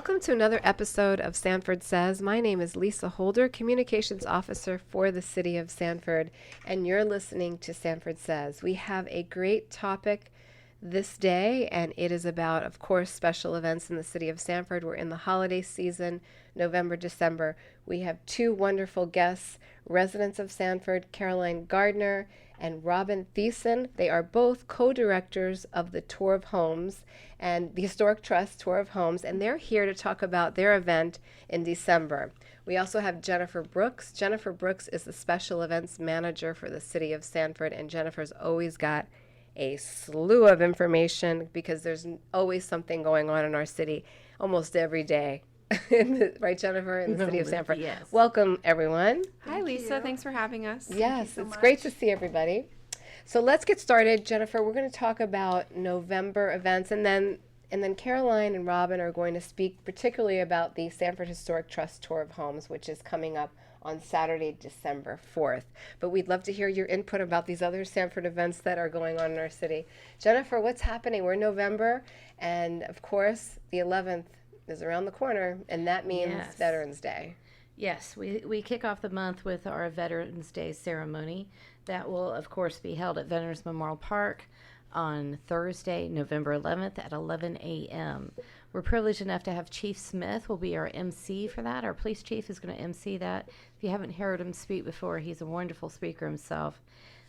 Welcome to another episode of Sanford Says. My name is Lisa Holder, Communications Officer for the City of Sanford, and you're listening to Sanford Says. We have a great topic this day, and it is about, of course, special events in the City of Sanford. We're in the holiday season, November, December. We have two wonderful guests, residents of Sanford, Caroline Gardner and Robin Thiessen. They are both co-directors of the Tour of Homes and the Historic Trust Tour of Homes, and they're here to talk about their event in December. We also have Jennifer Brooks. Jennifer Brooks is the Special Events Manager for the City of Sanford, and Jennifer's always got a slew of information because there's always something going on in our city almost every day. Right, Jennifer, in the City of Sanford. Yes. Welcome, everyone. Hi, Lisa. Thanks for having us. Yes, it's great to see everybody. So let's get started. Jennifer, we're going to talk about November events, and then Caroline and Robin are going to speak particularly about the Sanford Historic Trust Tour of Homes, which is coming up on Saturday, December 4th. But we'd love to hear your input about these other Sanford events that are going on in our city. Jennifer, what's happening? We're in November, and of course, the 11th is around the corner, and that means Veterans Day. Yes, we kick off the month with our Veterans Day ceremony. That will, of course, be held at Veterans Memorial Park on Thursday, November 11th at 11 a.m. We're privileged enough to have Chief Smith will be our MC for that. Our police chief is going to MC that. If you haven't heard him speak before, he's a wonderful speaker himself.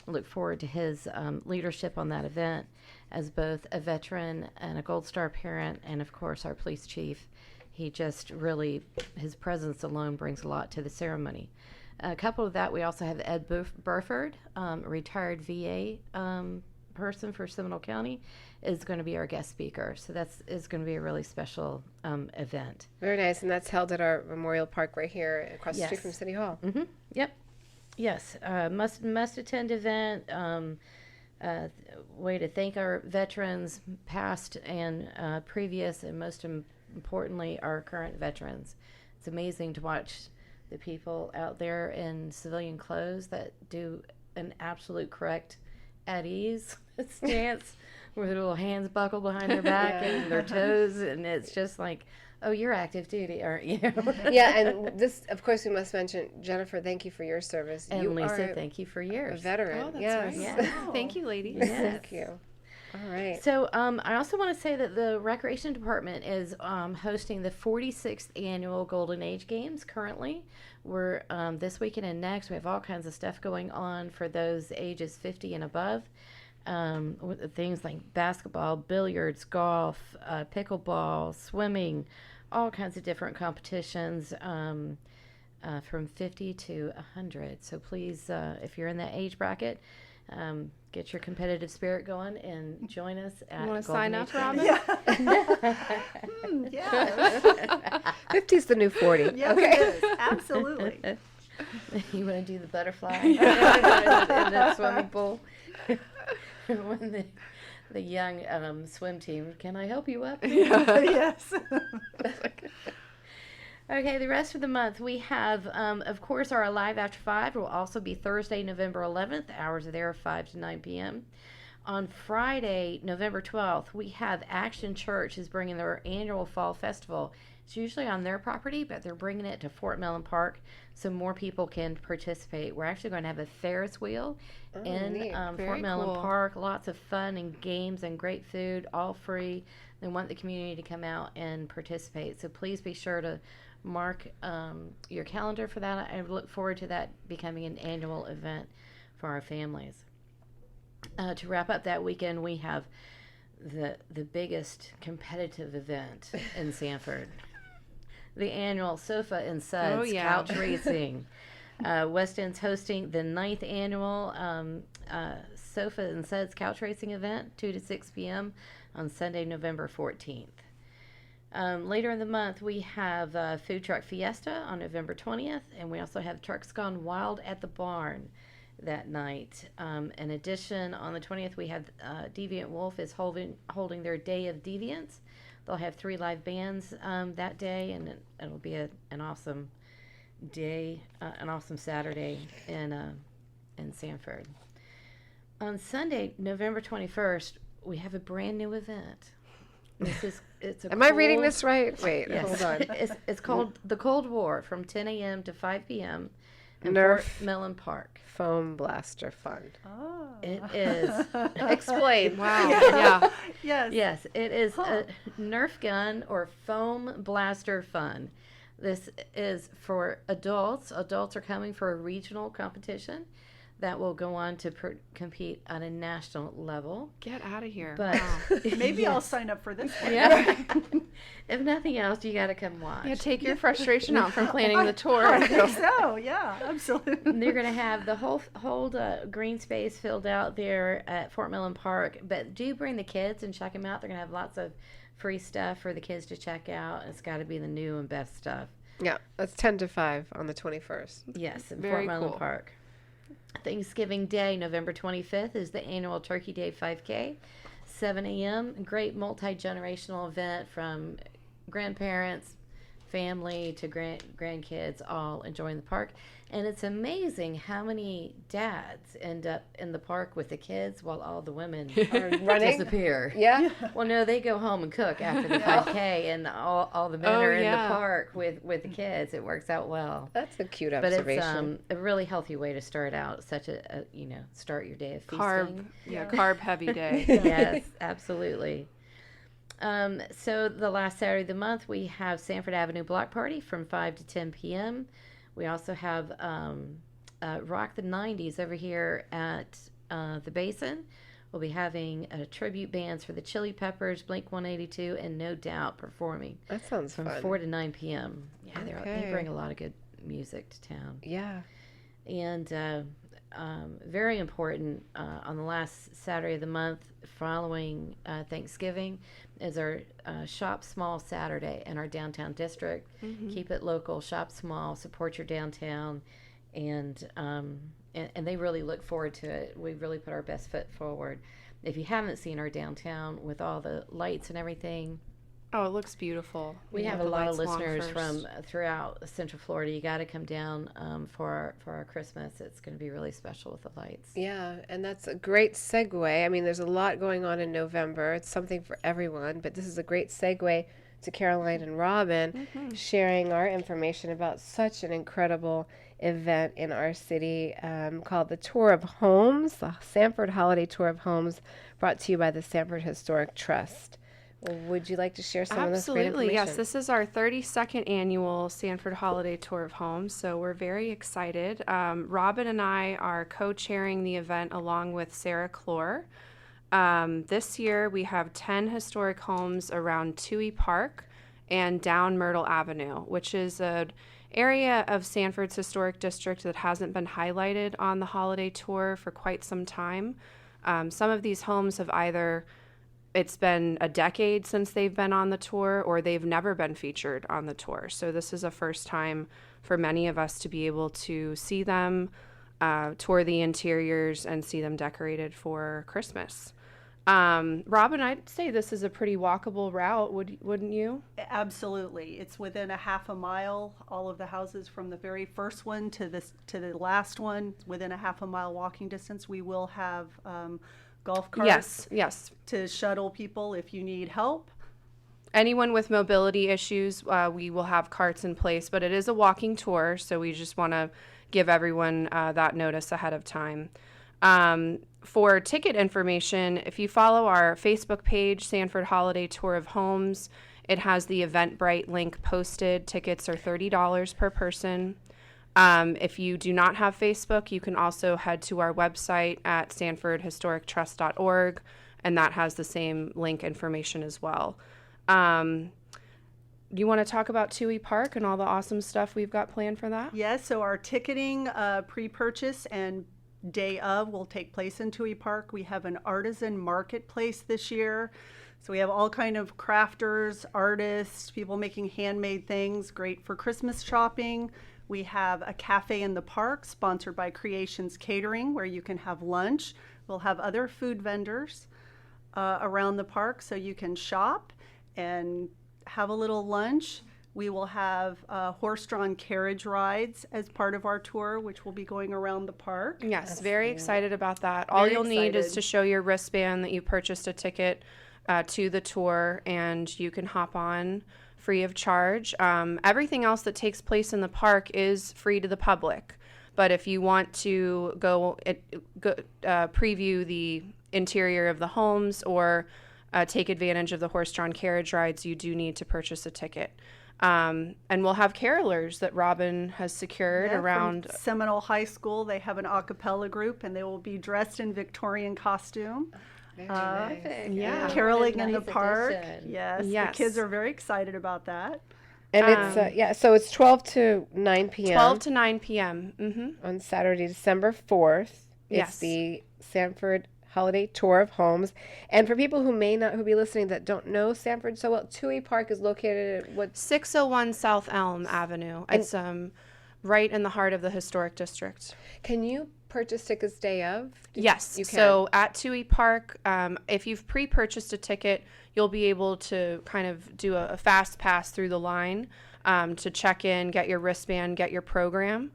I look forward to his leadership on that event as both a veteran and a Gold Star parent, and of course our police chief. He just really, his presence alone brings a lot to the ceremony. A couple of that, we also have Ed Burford, a retired VA person for Seminole County, is going to be our guest speaker. So is going to be a really special event. Very nice, and that's held at our Memorial Park right here across the street from City Hall. Mm-hmm. Yep. Yes, must attend event. Way to thank our veterans, past and previous, and most importantly, our current veterans. It's amazing to watch the people out there in civilian clothes that do an absolute correct at ease stance with their little hands buckled behind their back and their toes, and it's just like, oh, you're active duty, aren't you? Yeah, and this, of course, we must mention, Jennifer, thank you for your service. And you Lisa, thank you for yours. A veteran. Oh, that's yes. right. Yes. Oh. Thank you, ladies. Yes. Thank you. All right. So I also want to say that the Recreation Department is hosting the 46th Annual Golden Age Games currently. We're this weekend and next. We have all kinds of stuff going on for those ages 50 and above. With things like basketball, billiards, golf, pickleball, swimming, all kinds of different competitions from 50 to 100. So please, if you're in that age bracket, get your competitive spirit going and join us at You want to Golden sign Age up, Games. Robin? Yeah. 50 is the new 40. Yes, Okay. it is. Absolutely. You want to do the butterfly in the swimming pool? When the young swim team, can I help you up? Yes. Okay, the rest of the month we have, of course, our Alive After 5 will also be Thursday, November 11th. Hours are there 5 to 9 p.m. On Friday, November 12th, we have Action Church is bringing their annual fall festival. It's usually on their property, but they're bringing it to Fort Mellon Park so more people can participate. We're actually going to have a Ferris wheel in Fort Mellon Park. Lots of fun and games and great food, all free. They want the community to come out and participate. So please be sure to mark your calendar for that. I look forward to that becoming an annual event for our families. To wrap up that weekend, we have the biggest competitive event in Sanford. The annual Sofa and Suds Couch Racing. West End's hosting the 9th annual Sofa and Suds Couch Racing event, 2 to 6 p.m. on Sunday, November 14th. Later in the month, we have Food Truck Fiesta on November 20th, and we also have Trucks Gone Wild at the Barn that night. In addition, on the 20th, we have Deviant Wolf is holding their Day of Deviants. They'll have 3 live bands that day, and it'll be an awesome day, an awesome Saturday in Sanford. On Sunday, November 21st, we have a brand new event. It's a Am I reading cold- this right? Wait, Yes. hold on. It's called The Cold War from 10 a.m. to 5 p.m. in Nerf Fort Mellon Park. Foam blaster fun. Oh. It is. Explain. Wow. Yeah. Yes. Yes, it is Huh. a Nerf gun or foam blaster fun. This is for adults. Adults are coming for a regional competition that will go on to compete on a national level. Get out of here. But Wow. Maybe I'll Yes. sign up for this one. Yeah. If nothing else, you got to come watch. Yeah, take your frustration out from planning the tour. I think so. Yeah, absolutely. They're going to have the whole green space filled out there at Fort Mellon Park. But do bring the kids and check them out. They're going to have lots of free stuff for the kids to check out. It's got to be the new and best stuff. Yeah, that's 10 to 5 on the 21st. Yes, in Very Fort Mellon cool. Park. Thanksgiving Day, November 25th, is the annual Turkey Day 5K. 7 a.m. Great multi-generational event from grandparents, family to grandkids all enjoying the park. And it's amazing how many dads end up in the park with the kids while all the women Running? disappear. Yeah? Well, no, they go home and cook after the 5K, and all the men Oh, are in yeah. the park with the kids. It works out well. That's a cute But observation. it's a really healthy way to start out. Such start your day of feasting. Carb heavy day. Yes, absolutely. So the last Saturday of the month, we have Sanford Avenue Block Party from 5 to 10 p.m. We also have Rock the 90s over here at the Basin. We'll be having tribute bands for the Chili Peppers, Blink-182, and No Doubt performing That sounds from fun. 4 to 9 p.m. Yeah, they Okay. bring a lot of good music to town. Yeah. And very important on the last Saturday of the month following Thanksgiving is our Shop Small Saturday in our downtown district. Keep it local, shop small, support your downtown, and they really look forward to it. We really put our best foot forward. If you haven't seen our downtown with all the lights and everything, Oh, it looks beautiful. we have a the lot of lights along listeners first. from throughout Central Florida. You got to come down for our Christmas. It's going to be really special with the lights. Yeah, and that's a great segue. I mean, there's a lot going on in November. It's something for everyone, but this is a great segue to Caroline and Robin sharing our information about such an incredible event in our city called the Tour of Homes, the Sanford Holiday Tour of Homes, brought to you by the Sanford Historic Trust. Would you like to share some of this great Absolutely, information? yes. This is our 32nd annual Sanford Holiday Tour of Homes, so we're very excited. Robin and I are co-chairing the event along with Sarah Clore. This year we have 10 historic homes around Toohey Park and down Myrtle Avenue, which is an area of Sanford's historic district that hasn't been highlighted on the holiday tour for quite some time. Some of these homes have either it's been a decade since they've been on the tour or they've never been featured on the tour. So this is a first time for many of us to be able to see them, tour the interiors, and see them decorated for Christmas. Robin, I'd say this is a pretty walkable route, wouldn't you? Absolutely. It's within a half a mile, all of the houses from the very first one to the last one, within a half a mile walking distance. We will have golf carts Yes. to shuttle people if you need help. Anyone with mobility issues, we will have carts in place, but it is a walking tour, so we just want to give everyone that notice ahead of time. For ticket information, if you follow our Facebook page, Sanford Holiday Tour of Homes, it has the Eventbrite link posted. Tickets are $30 per person. If you do not have Facebook, you can also head to our website at sanfordhistorictrust.org, and that has the same link information as well. Do you want to talk about Toohey Park and all the awesome stuff we've got planned for that? Yes, so our ticketing pre-purchase and day of will take place in Toohey Park. We have an artisan marketplace this year. So we have all kind of crafters, artists, people making handmade things, great for Christmas shopping. We have a cafe in the park sponsored by Creations Catering where you can have lunch. We'll have other food vendors around the park so you can shop and have a little lunch. We will have horse-drawn carriage rides as part of our tour, which will be going around the park. Yes, very excited about that. All Very you'll need is excited. to show your wristband that you purchased a ticket to the tour, and you can hop on free of charge. Everything else that takes place in the park is free to the public. But if you want to go preview the interior of the homes or take advantage of the horse-drawn carriage rides, you do need to purchase a ticket. And we'll have carolers that Robin has secured around from Seminole High School. They have an a cappella group, and they will be dressed in Victorian costume. Very nice. Yeah. Caroling What a in the nice park. addition. Yes, Yes. the kids are very excited about that. And it's so it's 12 to 9 p.m. 12 to 9 p.m. on Saturday, December 4th. It's Yes. the Sanford Holiday Tour of Homes. And for people who may not who be listening that don't know Sanford so well, Toohey Park is located at what? 601 South Elm Avenue. It's right in the heart of the historic district. Can you purchase tickets day of? Yes. You can. So at Toohey Park, if you've pre-purchased a ticket, you'll be able to kind of do a fast pass through the line to check in, get your wristband, get your program.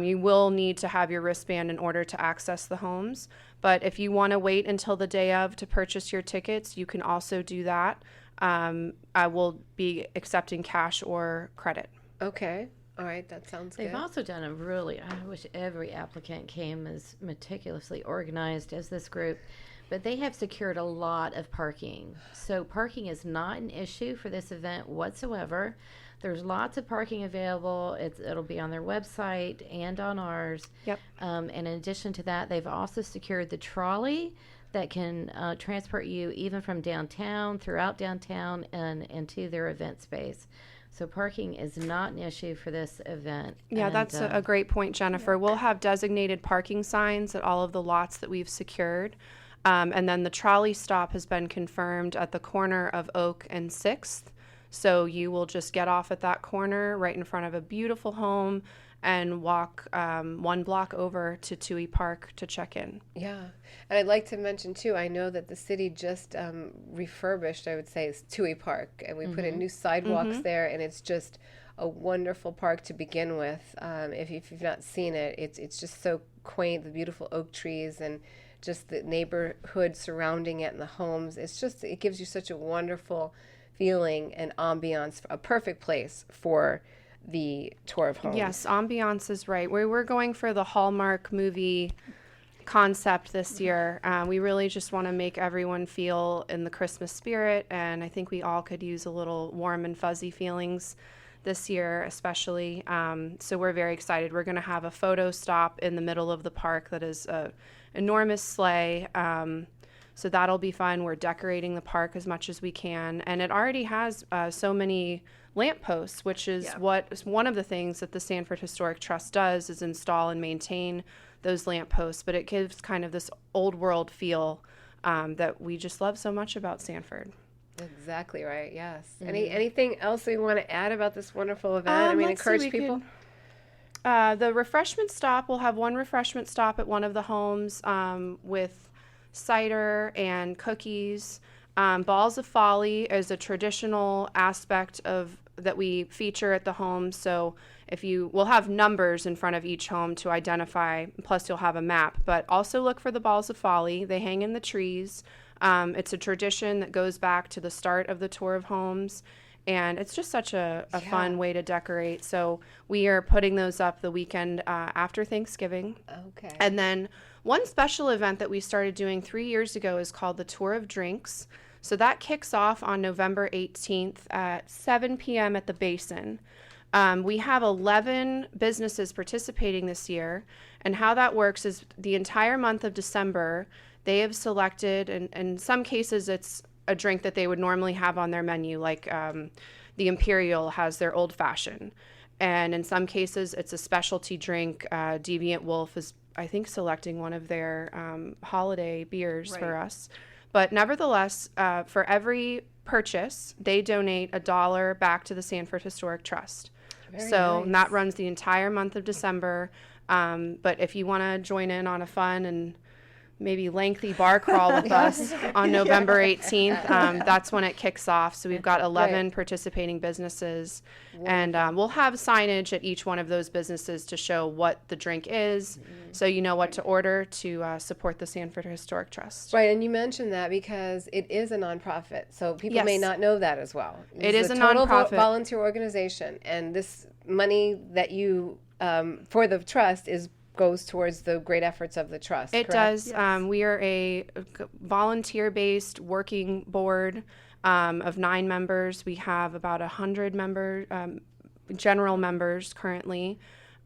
You will need to have your wristband in order to access the homes. But if you want to wait until the day of to purchase your tickets, you can also do that. I will be accepting cash or credit. Okay. All right. That sounds They've good. also done a really, I wish every applicant came as meticulously organized as this group, but they have secured a lot of parking. So parking is not an issue for this event whatsoever. There's lots of parking available. It'll be on their website and on ours. Yep. And in addition to that, they've also secured the trolley that can transport you even from downtown, throughout downtown, and to their event space. So parking is not an issue for this event. Yeah, And, that's a great point, Jennifer. We'll have designated parking signs at all of the lots that we've secured. And then the trolley stop has been confirmed at the corner of Oak and 6th. So you will just get off at that corner right in front of a beautiful home and walk 1 block over to Toohey Park to check in. Yeah. And I'd like to mention, too, I know that the city just refurbished, I would say, Toohey Park. And we put in new sidewalks there, and it's just a wonderful park to begin with. If you've not seen it, it's just so quaint, the beautiful oak trees and just the neighborhood surrounding it and the homes. It gives you such a wonderful feeling and ambiance, a perfect place for the tour of homes. Yes, ambiance is right. We're going for the Hallmark Movie concept this year. We really just want to make everyone feel in the Christmas spirit, and I think we all could use a little warm and fuzzy feelings this year especially. So we're very excited. We're going to have a photo stop in the middle of the park that is an enormous sleigh. So that'll be fun. We're decorating the park as much as we can. And it already has so many lampposts, which is one of the things that the Sanford Historic Trust does is install and maintain those lampposts. But it gives kind of this old world feel that we just love so much about Sanford. Exactly right, yes. Anything else we want to add about this wonderful event? Encourage people? The refreshment stop, we'll have one refreshment stop at one of the homes with cider and cookies. Balls of Folly is a traditional aspect that we feature at the home. So we'll have numbers in front of each home to identify, plus you'll have a map, but also look for the Balls of Folly. They hang in the trees. It's a tradition that goes back to the start of the tour of homes. And it's just such a fun way to decorate. So we are putting those up the weekend after Thanksgiving. Okay. And then one special event that we started doing 3 years ago is called the Tour of Drinks. So that kicks off on November 18th at 7 p.m. at the Basin. We have 11 businesses participating this year. And how that works is the entire month of December, they have selected, and in some cases it's a drink that they would normally have on their menu, like the Imperial has their Old Fashioned. And in some cases, it's a specialty drink. Deviant Wolf is, I think, selecting one of their holiday beers for us. But nevertheless, for every purchase, they donate $1 back to the Sanford Historic Trust. Very so nice. that runs the entire month of December. But if you want to join in on a fun and maybe lengthy bar crawl with us on November 18th. That's when it kicks off. So we've got 11 participating businesses, and we'll have signage at each one of those businesses to show what the drink is, so you know what to order to support the Sanford Historic Trust. Right, and you mentioned that because it is a nonprofit, so people may not know that as well. It is a total nonprofit volunteer organization, and this money that you for the trust goes towards the great efforts of the trust. It correct? does. Yes. We are a volunteer-based working board of 9 members. We have about 100 general members currently.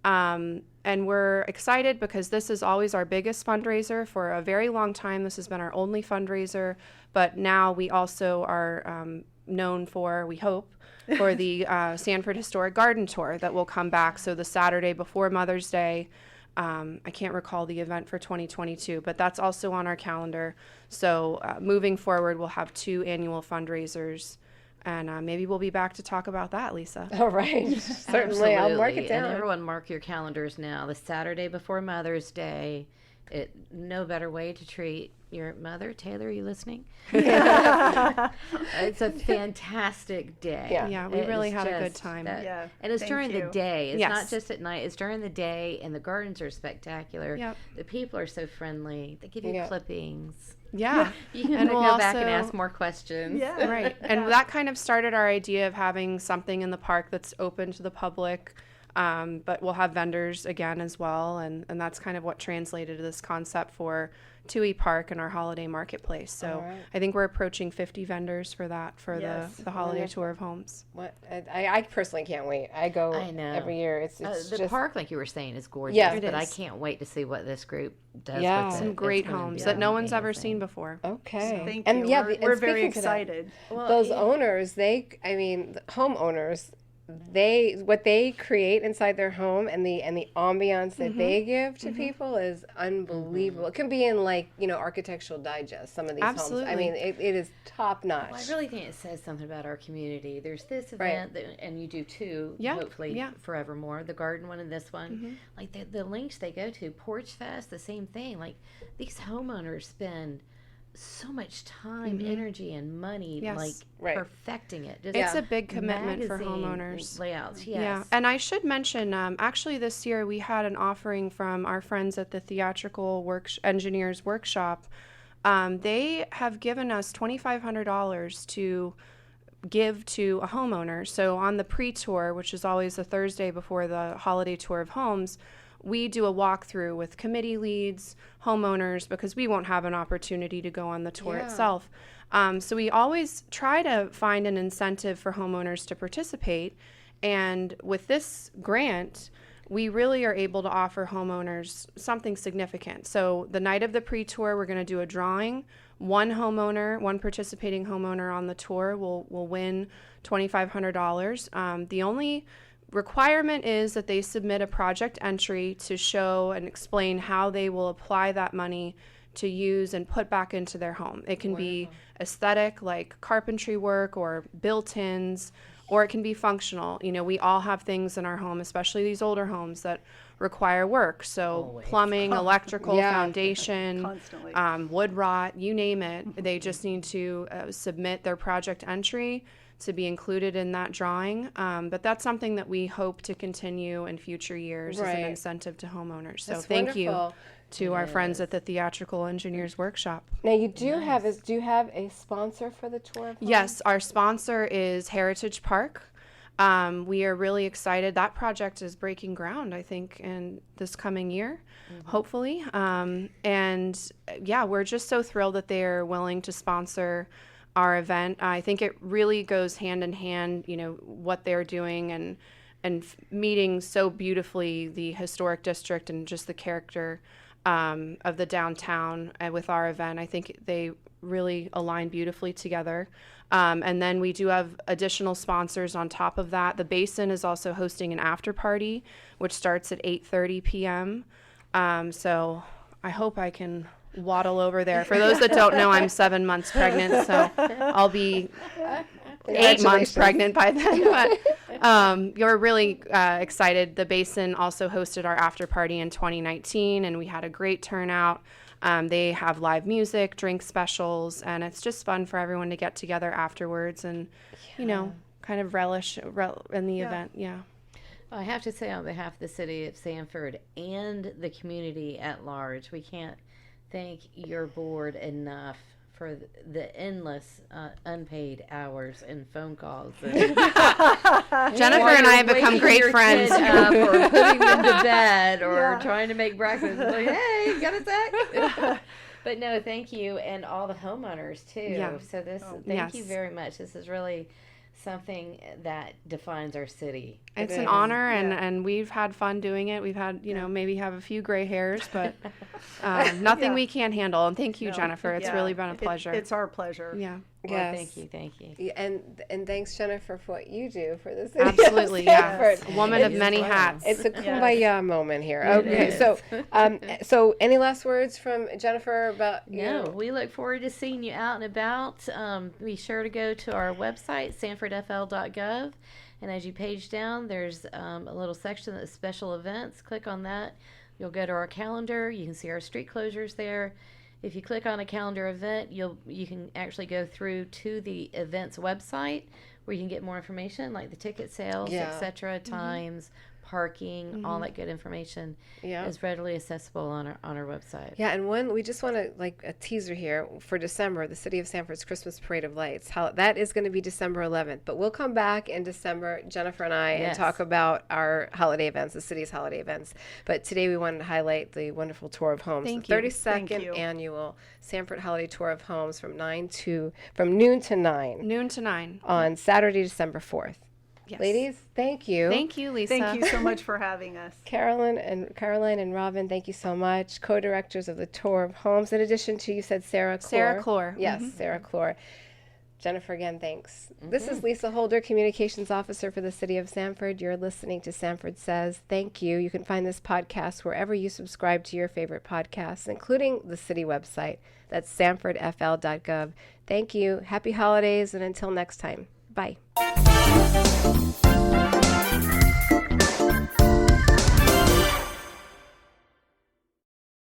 And we're excited because this is always our biggest fundraiser. For a very long time, this has been our only fundraiser. But now we also are known for, we hope, for the Sanford Historic Garden Tour that will come back. So the Saturday before Mother's Day. I can't recall the event for 2022, but that's also on our calendar. So moving forward, we'll have 2 annual fundraisers, and maybe we'll be back to talk about that, Lisa. All right, certainly. I'll mark it Absolutely. down. And everyone mark your calendars now. The Saturday before Mother's Day. No better way to treat your mother. Taylor, are you listening? It's a fantastic day. Yeah, we really had a good time. Yeah, and it's thank during you. the day. It's Yes. not just at night. It's during the day, and the gardens are spectacular. Yep. The people are so friendly. They give you Yeah. clippings. Yeah. You can And go we'll back and also- ask more questions. Yeah. Right. And that kind of started our idea of having something in the park that's open to the public. But we'll have vendors again as well. And that's kind of what translated to this concept for Tui Park and our holiday marketplace. So All right. I think we're approaching 50 vendors for that, for Yes. the holiday tour of homes. What I personally can't wait. I go I know. every year. It's The just park, like you were saying, is gorgeous. Yeah. It but I is. can't wait to see what this group does Yeah. with it. Some It's great gonna homes be that no one's ever amazing. seen before. okay. Thank and you. yeah, We're very speaking to that, excited. Well, those yeah. owners, the homeowners, what they create inside their home and the ambiance that they give to people is unbelievable. It can be in Architectural Digest, some of these homes. I Absolutely. mean, it is top notch. Well, I really think it says something about our community. There's this event, and you do too, Yeah, hopefully yeah. forevermore, the garden one and this one. Like the links they go to, Porch Fest, the same thing. Like these homeowners spend so much time, energy, and money, Yes. like Right. perfecting it. Just It's a big commitment for magazine homeowners. Layouts, yes. Yeah, and I should mention, actually this year we had an offering from our friends at the Theatrical Engineers Workshop. They have given us $2,500 to give to a homeowner. So on the pre-tour, which is always the Thursday before the holiday tour of homes, we do a walkthrough with committee leads, homeowners, because we won't have an opportunity to go on the tour Yeah. itself. So we always try to find an incentive for homeowners to participate. And with this grant, we really are able to offer homeowners something significant. So the night of the pre-tour, we're going to do a drawing. One participating homeowner on the tour will win $2,500. The only requirement is that they submit a project entry to show and explain how they will apply that money to use and put back into their home. It can be aesthetic, like carpentry work or built-ins, or it can be functional. We all have things in our home, especially these older homes, that require work. So Always. plumbing, electrical, Yeah. foundation, Constantly. wood rot, you name it. They just need to submit their project entry to be included in that drawing. But that's something that we hope to continue in future years as Right. an incentive to homeowners. So That's thank you wonderful. to our friends at the Theatrical Engineers Workshop. Now you do have a sponsor for the tour of homes? Yes, our sponsor is Heritage Park. We are really excited. That project is breaking ground, I think, in this coming year, hopefully. And yeah, we're just so thrilled that they're willing to sponsor our event. I think it really goes hand in hand, what they're doing and meeting so beautifully the historic district and just the character of the downtown with our event. I think they really align beautifully together. And then we do have additional sponsors on top of that. The Basin is also hosting an after party, which starts at 8:30 p.m. So I hope I can waddle over there. For those that don't know, I'm 7 months pregnant, so I'll be 8 months pregnant by then. But you're really excited. The Basin also hosted our after party in 2019, and we had a great turnout. They have live music, drink specials, and it's just fun for everyone to get together afterwards and, kind of relish in the event. Yeah. I have to say, on behalf of the city of Sanford and the community at large, we can't thank your board enough for the endless unpaid hours and phone calls. Jennifer and I have become great friends. Or putting them to bed or trying to make breakfast. Like, hey, got a sec? But no, thank you. And all the homeowners, too. Yeah. So thank you very much. This is really something that defines our city. It's an honor, and we've had fun doing it. We've had, maybe have a few gray hairs, but nothing we can't handle. And thank you, Jennifer. It's really been a pleasure. It's our pleasure. Yeah. Well, Yes. Thank you. And thanks, Jennifer, for what you do for the city. Absolutely, of yeah. Sanford. A woman of many hats. It's a kumbaya moment here. Okay, is. so any last words from Jennifer about No, we look forward to seeing you out and about. Be sure to go to our website, sanfordfl.gov, and as you page down, there's a little section that's special events. Click on that. You'll go to our calendar. You can see our street closures there. If you click on a calendar event, you can actually go through to the event's website where you can get more information like the ticket sales, etc., times, parking, all that good information is readily accessible on our website. Yeah, and we just want to, like a teaser here, for December, the City of Sanford's Christmas Parade of Lights. That is going to be December 11th. But we'll come back in December, Jennifer and I, and talk about our holiday events, the city's holiday events. But today we wanted to highlight the wonderful Tour of Homes, the 32nd annual Sanford Holiday Tour of Homes from noon to 9. Noon to 9. On Saturday, December 4th. Yes. Ladies, thank you. Thank you, Lisa. Thank you so much for having us. Caroline and Robin, thank you so much. Co-directors of the Tour of Homes. In addition to, you said Sarah Clore. Sarah Clore. Yes, Sarah Clore. Jennifer, again, thanks. This is Lisa Holder, Communications Officer for the City of Sanford. You're listening to Sanford Says. Thank you. You can find this podcast wherever you subscribe to your favorite podcasts, including the city website. That's sanfordfl.gov. Thank you. Happy holidays, and until next time. Bye.